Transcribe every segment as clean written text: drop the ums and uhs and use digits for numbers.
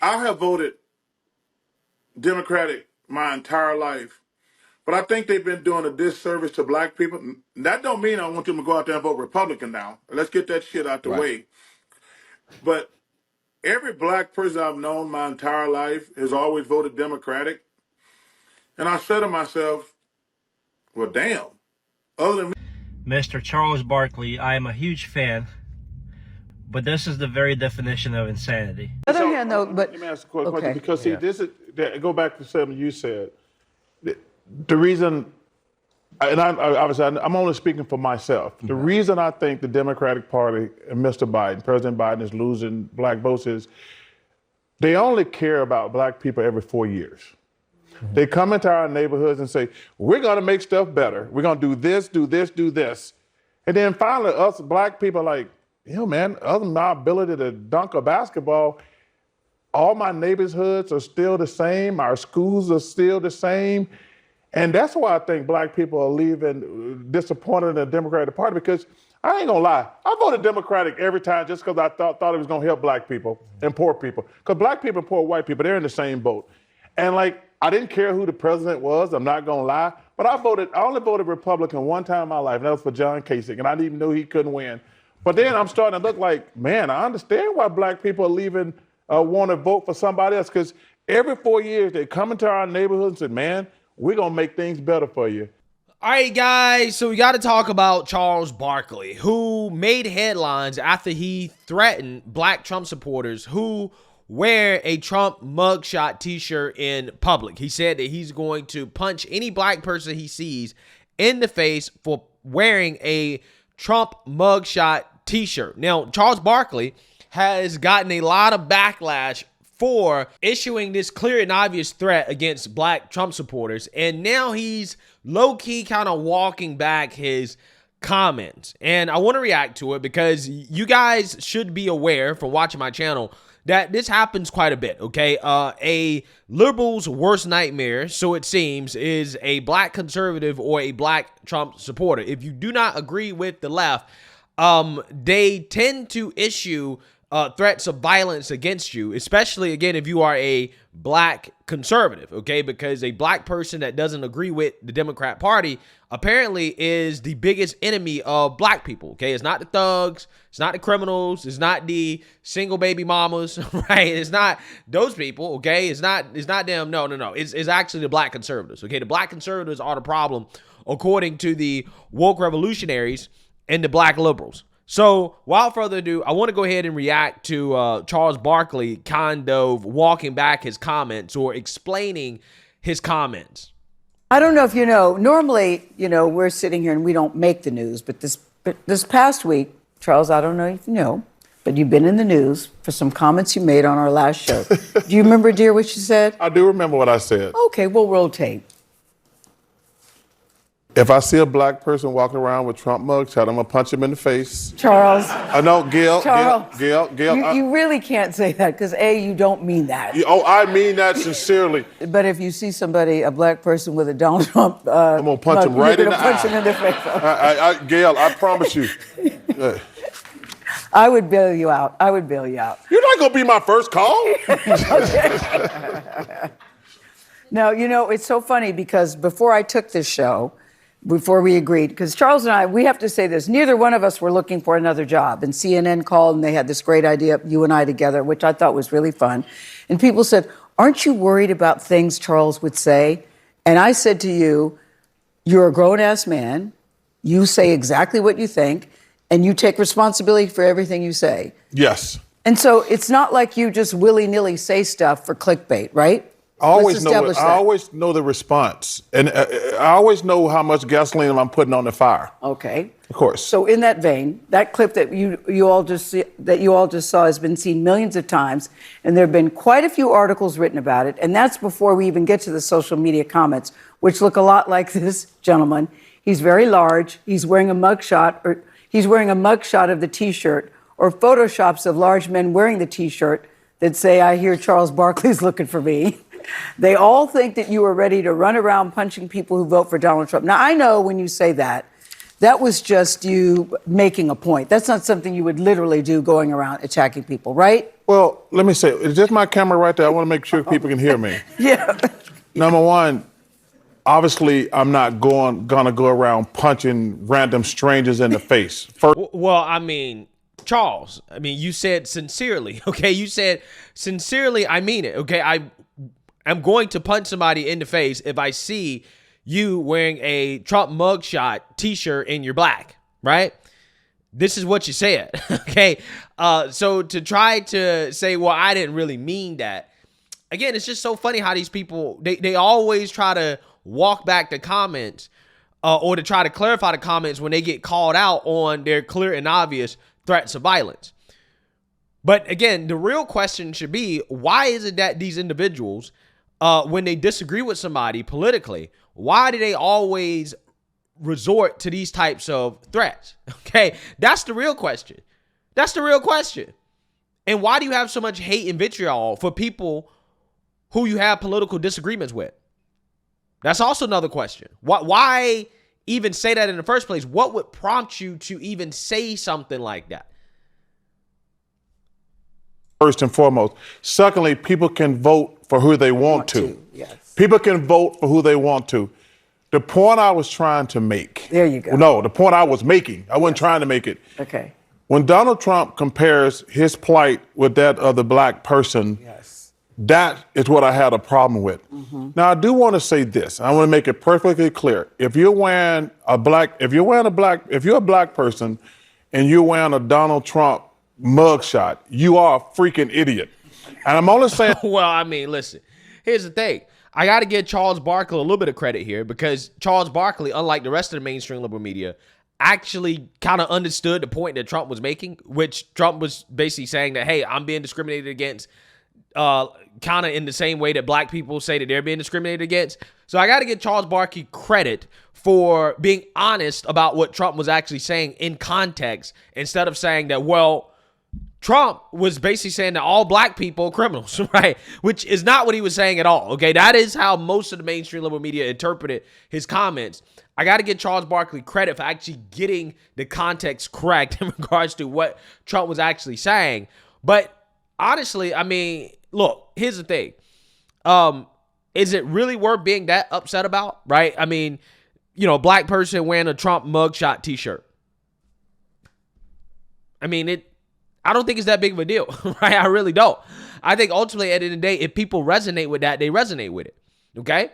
I have voted Democratic my entire life, but I think they've been doing a disservice to black people. That don't mean I want them to go out there and vote Republican now. Let's get that shit out the Right. way. But every black person I've known my entire life has always voted Democratic. And I said to myself, well, damn. Other than Mr. Charles Barkley, I am a huge fan, but this is the very definition of insanity. On the other hand, though, but let me ask a question okay. because see, this is go back to something you said. The reason, and obviously I'm only speaking for myself. The reason I think the Democratic Party and Mr. Biden, President Biden, is losing black votes is they only care about black people every 4 years. They come into our neighborhoods and say, we're going to make stuff better. We're going to do this, do this, do this. And then finally, us black people are like, man, other than my ability to dunk a basketball, all my neighborhoods are still the same. Our schools are still the same. And that's why I think black people are leaving disappointed in the Democratic Party, because I ain't gonna lie, I voted Democratic every time just because I thought it was gonna help black people and poor people. Because black people and poor white people, they're in the same boat. And like, I didn't care who the president was, I'm not gonna lie, but I only voted Republican one time in my life, and that was for John Kasich, and I didn't even know he couldn't win. But then I'm starting to look like, man, I understand why black people are leaving, want to vote for somebody else, because every 4 years they come into our neighborhoods and say, man, we're going to make things better for you. All right, guys, so we got to talk about Charles Barkley, who made headlines after he threatened black Trump supporters who wear a Trump mugshot t-shirt in public. He said that he's going to punch any black person he sees in the face for wearing a Trump mugshot t-shirt. Now, Charles Barkley has gotten a lot of backlash for issuing this clear and obvious threat against black Trump supporters, and now he's low-key kind of walking back his comments. And I want to react to it because you guys should be aware from watching my channel that this happens quite a bit, okay? A liberal's worst nightmare, so it seems, is a black conservative or a black Trump supporter. If you do not agree with the left, they tend to issue threats of violence against you, especially, again, if you are a black conservative, okay? Because a black person that doesn't agree with the Democrat Party apparently is the biggest enemy of black people, okay? It's not the thugs, it's not the criminals, it's not the single baby mamas, right? It's not those people, okay? It's not them, no. It's actually the black conservatives, okay? The black conservatives are the problem, according to the woke revolutionaries and the black liberals. So, without further ado, I want to go ahead and react to Charles Barkley kind of walking back his comments or explaining his comments. I don't know if you know, normally, we're sitting here and we don't make the news, but this past week, Charles, I don't know if you know, but you've been in the news for some comments you made on our last show. Do you remember, dear, what you said? I do remember what I said. Okay, we'll roll tape. If I see a black person walking around with Trump mugshot, I'm going to punch him in the face. Charles. I know, Gail. Charles. Gail. You really can't say that because, A, you don't mean that. I mean that sincerely. But if you see somebody, a black person with a Donald Trump I'm going to punch him right in the eye. punch him in the face. Gail, I promise you. I would bail you out. You're not going to be my first call. No, it's so funny because before I took this show, before we agreed, because Charles and I, we have to say this, neither one of us were looking for another job. And CNN called and they had this great idea, you and I together, which I thought was really fun. And people said, aren't you worried about things Charles would say? And I said to you, you're a grown-ass man. You say exactly what you think, and you take responsibility for everything you say. Yes. And so it's not like you just willy-nilly say stuff for clickbait, right? I always know the response, and I always know how much gasoline I'm putting on the fire. Okay. Of course. So in that vein, that clip that you all just saw has been seen millions of times, and there have been quite a few articles written about it, and that's before we even get to the social media comments, which look a lot like this gentleman. He's very large. He's wearing a mugshot of the T-shirt, or photoshops of large men wearing the T-shirt that say, "I hear Charles Barkley's looking for me." They all think that you are ready to run around punching people who vote for Donald Trump. Now, I know when you say that That was just you making a point. That's not something you would literally do going around attacking people, right? Well, let me say, is this my camera right there? I want to make sure people can hear me. Yeah. Number one, obviously, I'm not gonna go around punching random strangers in the face. First, Well, I mean, Charles, I mean, you said sincerely, okay? You said sincerely, I mean it, okay? I'm going to punch somebody in the face if I see you wearing a Trump mugshot t-shirt and you're black, right? This is what you said, okay? So to try to say, well, I didn't really mean that. Again, it's just so funny how these people, they always try to walk back the comments or to try to clarify the comments when they get called out on their clear and obvious threats of violence. But again, the real question should be, why is it that these individuals, when they disagree with somebody politically, why do they always resort to these types of threats? Okay, that's the real question. That's the real question. And why do you have so much hate and vitriol for people who you have political disagreements with? That's also another question. Why even say that in the first place? What would prompt you to even say something like that? first and foremost. Secondly, people can vote for who they want to. Yes. People can vote for who they want to. The point I was trying to make. There you go. No, the point I was making. I wasn't trying to make it. Okay. When Donald Trump compares his plight with that of the black person, Yes. that is what I had a problem with. Now, I do want to say this. I want to make it perfectly clear. If you're a black person and you're wearing a Donald Trump mugshot, you are a freaking idiot. And I'm only saying. Well, I mean, listen, here's the thing. I got to give Charles Barkley a little bit of credit here because Charles Barkley, unlike the rest of the mainstream liberal media, actually kind of understood the point that Trump was making, which Trump was basically saying that, hey, I'm being discriminated against kind of in the same way that black people say that they're being discriminated against. So I got to give Charles Barkley credit for being honest about what Trump was actually saying in context instead of saying that, well, Trump was basically saying that all black people are criminals, right? Which is not what he was saying at all, okay? That is how most of the mainstream liberal media interpreted his comments. I got to give Charles Barkley credit for actually getting the context correct in regards to what Trump was actually saying. But honestly, I mean, look, here's the thing. Is it really worth being that upset about, right? I mean, you know, black person wearing a Trump mugshot t-shirt. I mean, I don't think it's that big of a deal, right? I really don't. I think ultimately at the end of the day, if people resonate with that, they resonate with it, okay?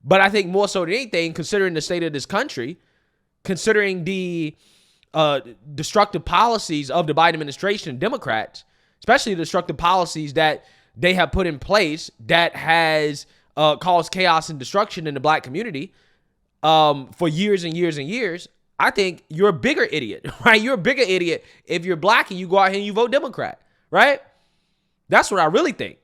But I think more so than anything, considering the state of this country, considering the destructive policies of the Biden administration and Democrats, especially the destructive policies that they have put in place that has caused chaos and destruction in the black community for years and years and years, I think you're a bigger idiot, right? You're a bigger idiot if you're black and you go out here and you vote Democrat, right? That's what I really think.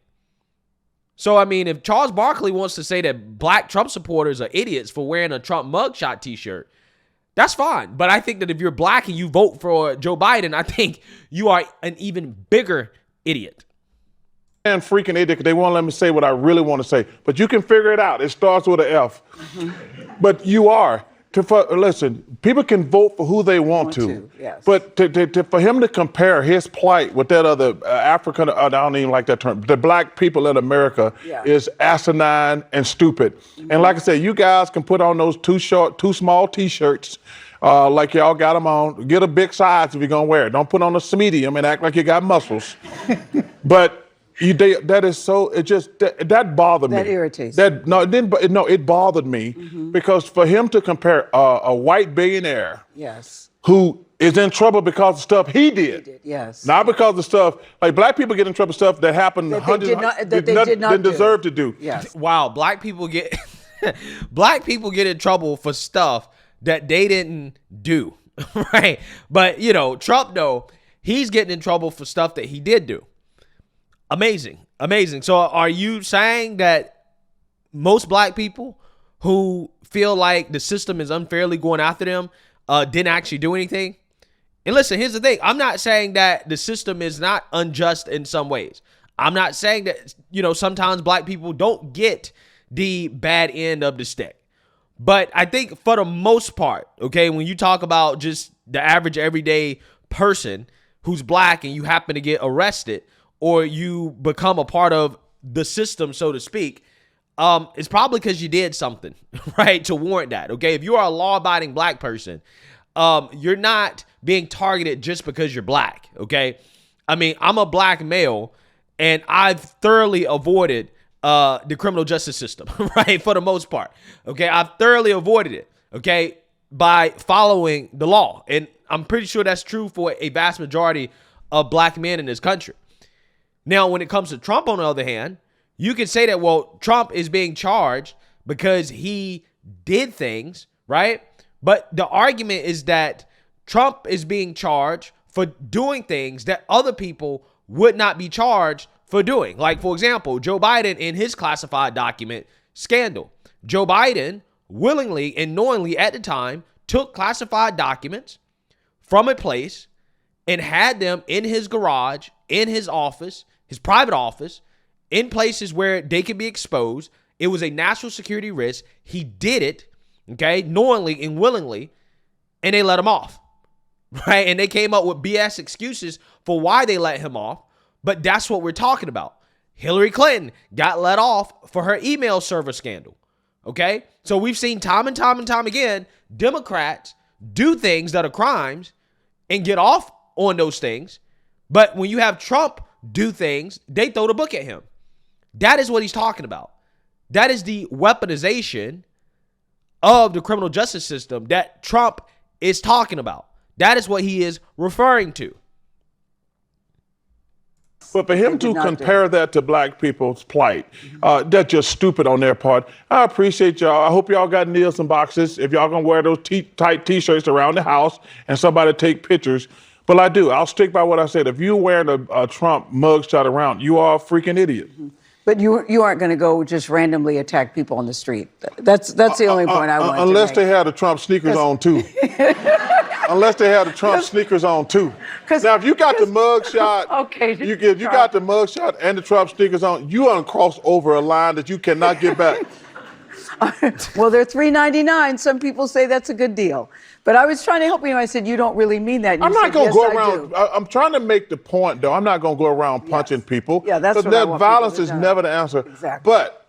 So, I mean, if Charles Barkley wants to say that black Trump supporters are idiots for wearing a Trump mugshot t-shirt, that's fine. But I think that if you're black and you vote for Joe Biden, I think you are an even bigger idiot. And freaking idiot, 'cause they won't let me say what I really want to say. But you can figure it out. It starts with an F. But you are. Listen, people can vote for who they want to. Yes. But for him to compare his plight with that other African, I don't even like that term, the black people in America is asinine and stupid. And like I said, you guys can put on those too small T-shirts like y'all got them on. Get a big size if you're going to wear it. Don't put on a medium and act like you got muscles. But that is so. That bothered me. That irritates. It bothered me because for him to compare a white billionaire, who is in trouble because of stuff he did, not because of stuff like black people get in trouble stuff that happened that they did not deserve to do. Yes. Wow, black people get in trouble for stuff that they didn't do, right? But you know, Trump though, he's getting in trouble for stuff that he did do. Amazing. So are you saying that most black people who feel like the system is unfairly going after them didn't actually do anything? And listen, here's the thing. I'm not saying that the system is not unjust in some ways. I'm not saying that, you know, sometimes black people don't get the bad end of the stick. But I think for the most part, okay, when you talk about just the average everyday person who's black and you happen to get arrested or you become a part of the system, so to speak, it's probably because you did something, right, to warrant that, okay? If you are a law-abiding black person, you're not being targeted just because you're black, okay? I mean, I'm a black male, and I've thoroughly avoided the criminal justice system, right, for the most part, okay? I've thoroughly avoided it, okay, by following the law, and I'm pretty sure that's true for a vast majority of black men in this country. Now, when it comes to Trump, on the other hand, you can say that, well, Trump is being charged because he did things, right? But the argument is that Trump is being charged for doing things that other people would not be charged for doing. Like, for example, Joe Biden in his classified document scandal. Joe Biden willingly and knowingly at the time took classified documents from a place and had them in his garage, in his office, his private office, in places where they could be exposed. It was a national security risk. He did it, okay, knowingly and willingly, and they let him off, right? And they came up with BS excuses for why they let him off, but that's what we're talking about. Hillary Clinton got let off for her email server scandal, okay? So we've seen time and time and time again, Democrats do things that are crimes and get off on those things, but when you have Trump do things, they throw the book at him. That is what he's talking about. That is the weaponization of the criminal justice system that Trump is talking about. That is what he is referring to. But for him to compare that to black people's plight, that's just stupid on their part. I appreciate y'all. I hope y'all got Nielsen boxes. If y'all gonna wear those tight T-shirts around the house and somebody take pictures. But I do. I'll stick by what I said. If you're wearing a Trump mugshot around, you are a freaking idiot. But you aren't going to go just randomly attack people on the street. That's the only point I want to make. Unless they have the Trump sneakers on, too. Unless they have the Trump sneakers on, too. Now, if you got the mugshot, okay, you got the mugshot and the Trump sneakers on, you uncross over a line that you cannot get back. Well, they're $3.99. Some people say that's a good deal. But I was trying to help you, and I said, you don't really mean that. And I'm not going to yes, go around. I'm trying to make the point, though. I'm not going to go around punching people. Yeah, that's what I want violence people to is know. never the answer. Exactly. But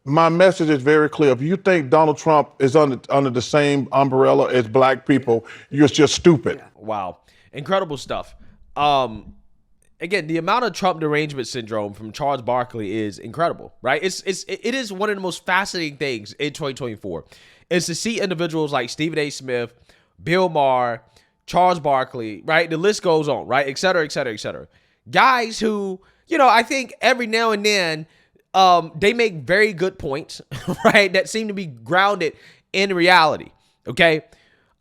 my message is very clear. If you think Donald Trump is under the same umbrella as black people, you're just stupid. Yeah. Wow. Incredible stuff. Again, the amount of Trump derangement syndrome from Charles Barkley is incredible, right? It is one of the most fascinating things in 2024 is to see individuals like Stephen A. Smith, Bill Maher, Charles Barkley, right? The list goes on, right? Et cetera, et cetera, et cetera. Guys who, I think every now and then they make very good points, right? That seem to be grounded in reality, okay?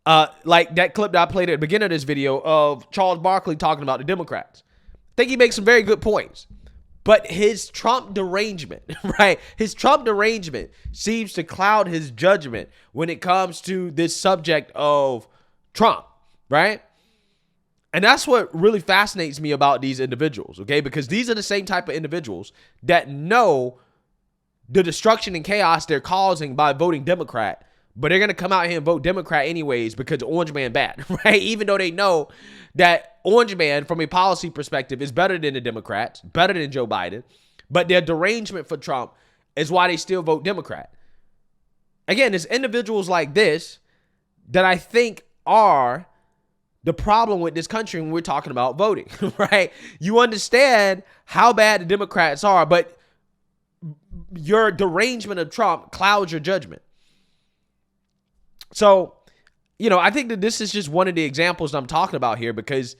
Like that clip that I played at the beginning of this video of Charles Barkley talking about the Democrats. I think he makes some very good points. But his Trump derangement, right? His Trump derangement seems to cloud his judgment when it comes to this subject of Trump, right? And that's what really fascinates me about these individuals, okay? Because these are the same type of individuals that know the destruction and chaos they're causing by voting Democrat, but they're going to come out here and vote Democrat anyways because Orange Man bad, right? Even though they know that Orange Man, from a policy perspective, is better than the Democrats, better than Joe Biden, but their derangement for Trump is why they still vote Democrat. Again, it's individuals like this that I think are the problem with this country when we're talking about voting, right? You understand how bad the Democrats are, but your derangement of Trump clouds your judgment. So, I think that this is just one of the examples I'm talking about here because,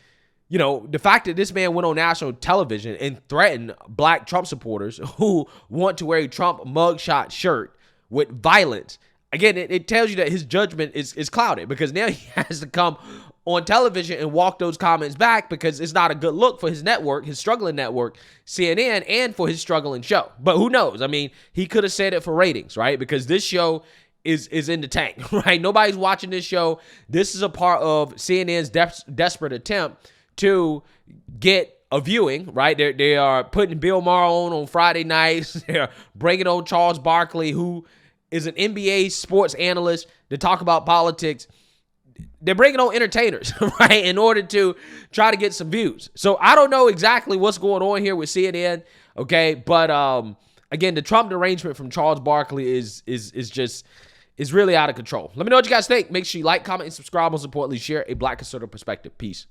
the fact that this man went on national television and threatened black Trump supporters who want to wear a Trump mugshot shirt with violence, again, it tells you that his judgment is clouded because now he has to come on television and walk those comments back because it's not a good look for his network, his struggling network, CNN, and for his struggling show. But who knows? I mean, he could have said it for ratings, right? Because this show is in the tank, right? Nobody's watching this show. This is a part of CNN's desperate attempt to get a viewing, right? They are putting Bill Maher on Friday nights. They're bringing on Charles Barkley, who is an NBA sports analyst to talk about politics. They're bringing on entertainers, right, in order to try to get some views. So I don't know exactly what's going on here with CNN, okay? But again, the Trump derangement from Charles Barkley is really out of control. Let me know what you guys think. Make sure you like, comment, and subscribe. Most importantly, share a Black conservative perspective. Peace.